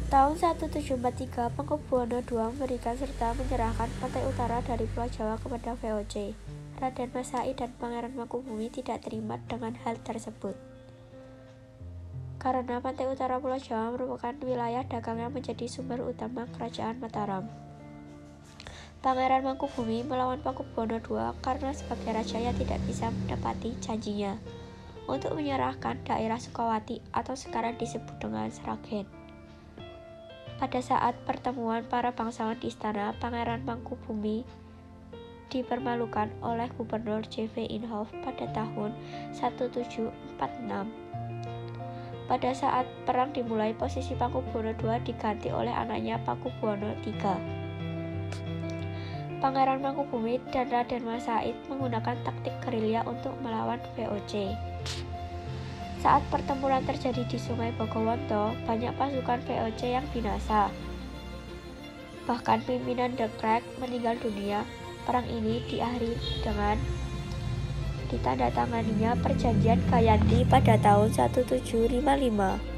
Tahun 1743, Pakubuwono II memberikan serta menyerahkan pantai utara dari Pulau Jawa kepada VOC. Raden Mas Said dan Pangeran Mangkubumi tidak terima dengan hal tersebut. Karena pantai utara Pulau Jawa merupakan wilayah dagang yang menjadi sumber utama kerajaan Mataram. Pangeran Mangkubumi melawan Pakubuwono II karena sebagai raja yang tidak bisa menepati janjinya untuk menyerahkan daerah Sukawati atau sekarang disebut dengan Sragen. Pada saat pertemuan para bangsawan di istana, Pangeran Mangkubumi dipermalukan oleh Gubernur J.V. Inhofe pada tahun 1746. Pada saat perang dimulai, posisi Pakubuwono II diganti oleh anaknya Pakubuwono III. Pangeran Mangkubumi dan Raden Mas Said menggunakan taktik gerilya untuk melawan VOC. Saat pertempuran terjadi di Sungai Bogowonto, banyak pasukan VOC yang binasa. Bahkan pimpinan De Klerk meninggal dunia. Perang ini diakhiri dengan ditandatanganinya Perjanjian Gayanti pada tahun 1755.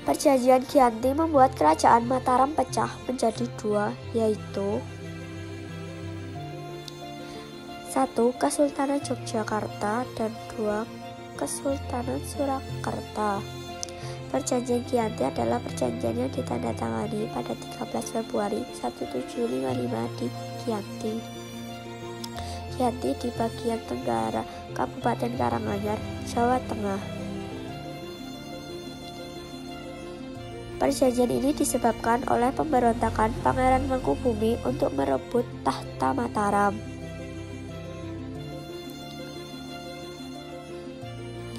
Perjanjian Giyanti membuat kerajaan Mataram pecah menjadi dua, yaitu 1. Kesultanan Yogyakarta dan 2. Kesultanan Surakarta. Perjanjian Giyanti adalah perjanjian yang ditandatangani pada 13 Februari 1755 di Giyanti. Giyanti di bagian tenggara Kabupaten Karanganyar, Jawa Tengah. Perjanjian ini disebabkan oleh pemberontakan Pangeran Mangkubumi untuk merebut tahta Mataram.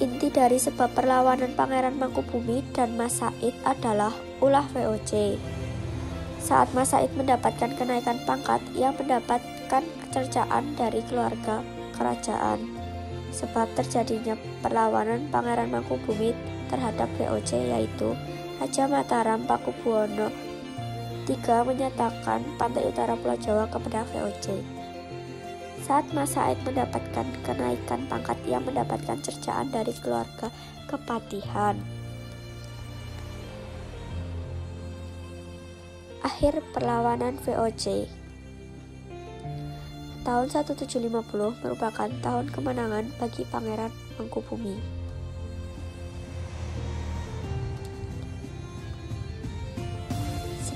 Inti dari sebab perlawanan Pangeran Mangkubumi dan Mas Said adalah ulah VOC. Saat Mas Said mendapatkan kenaikan pangkat, ia mendapatkan cercaan dari keluarga kerajaan. Sebab terjadinya perlawanan Pangeran Mangkubumi terhadap VOC, yaitu Raja Mataram Pakubuwono III menyatakan pantai utara Pulau Jawa kepada VOC. Saat Mas Said mendapatkan kenaikan pangkat, ia mendapatkan cercaan dari keluarga kepatihan. Akhir perlawanan VOC. Tahun 1750 merupakan tahun kemenangan bagi Pangeran Mangkubumi.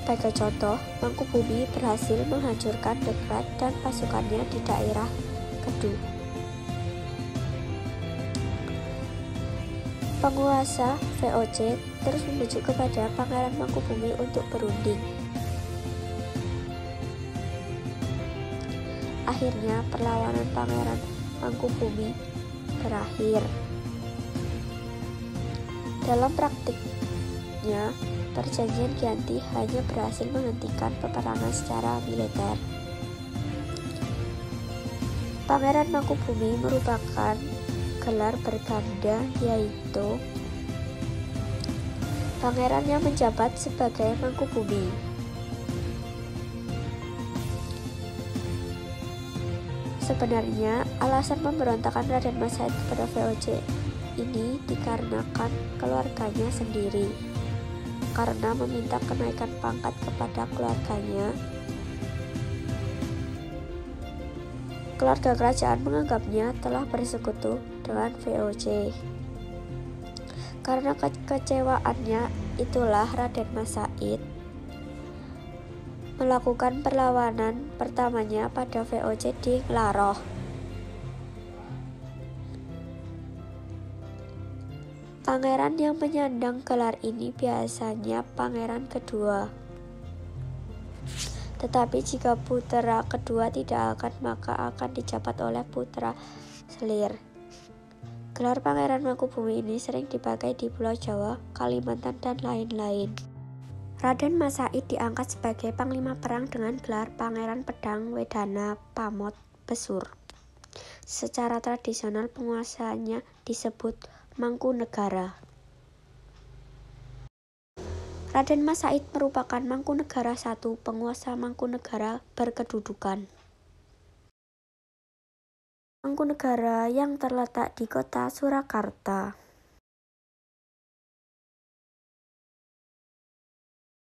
Sebagai contoh, Mangkubumi berhasil menghancurkan De Klerk dan pasukannya di daerah Kedu. Penguasa VOC terus membujuk kepada Pangeran Mangkubumi untuk berunding. Akhirnya perlawanan Pangeran Mangkubumi berakhir. Dalam praktiknya, Perjanjian Giyanti hanya berhasil menghentikan peperangan secara militer. Pangeran Mangkubumi merupakan gelar berganda, yaitu pangeran yang menjabat sebagai Mangkubumi. Sebenarnya, alasan pemberontakan Raden Mas Said kepada VOC ini dikarenakan keluarganya sendiri. Karena meminta kenaikan pangkat kepada keluarganya, keluarga kerajaan menganggapnya telah bersekutu dengan VOC. Karena kekecewaannya itulah Raden Mas Said melakukan perlawanan pertamanya pada VOC di Nglaroh. Pangeran yang menyandang gelar ini biasanya pangeran kedua. Tetapi jika putra kedua tidak akan, maka akan dijabat oleh putra selir. Gelar Pangeran Mangkubumi ini sering dipakai di Pulau Jawa, Kalimantan, dan lain-lain. Raden Mas Said diangkat sebagai panglima perang dengan gelar Pangeran Pedang Wedana Pamot Besur. Secara tradisional penguasanya disebut Mangkunegara. Raden Mas Said merupakan Mangkunegara I, penguasa Mangkunegara berkedudukan. Mangkunegara yang terletak di kota Surakarta.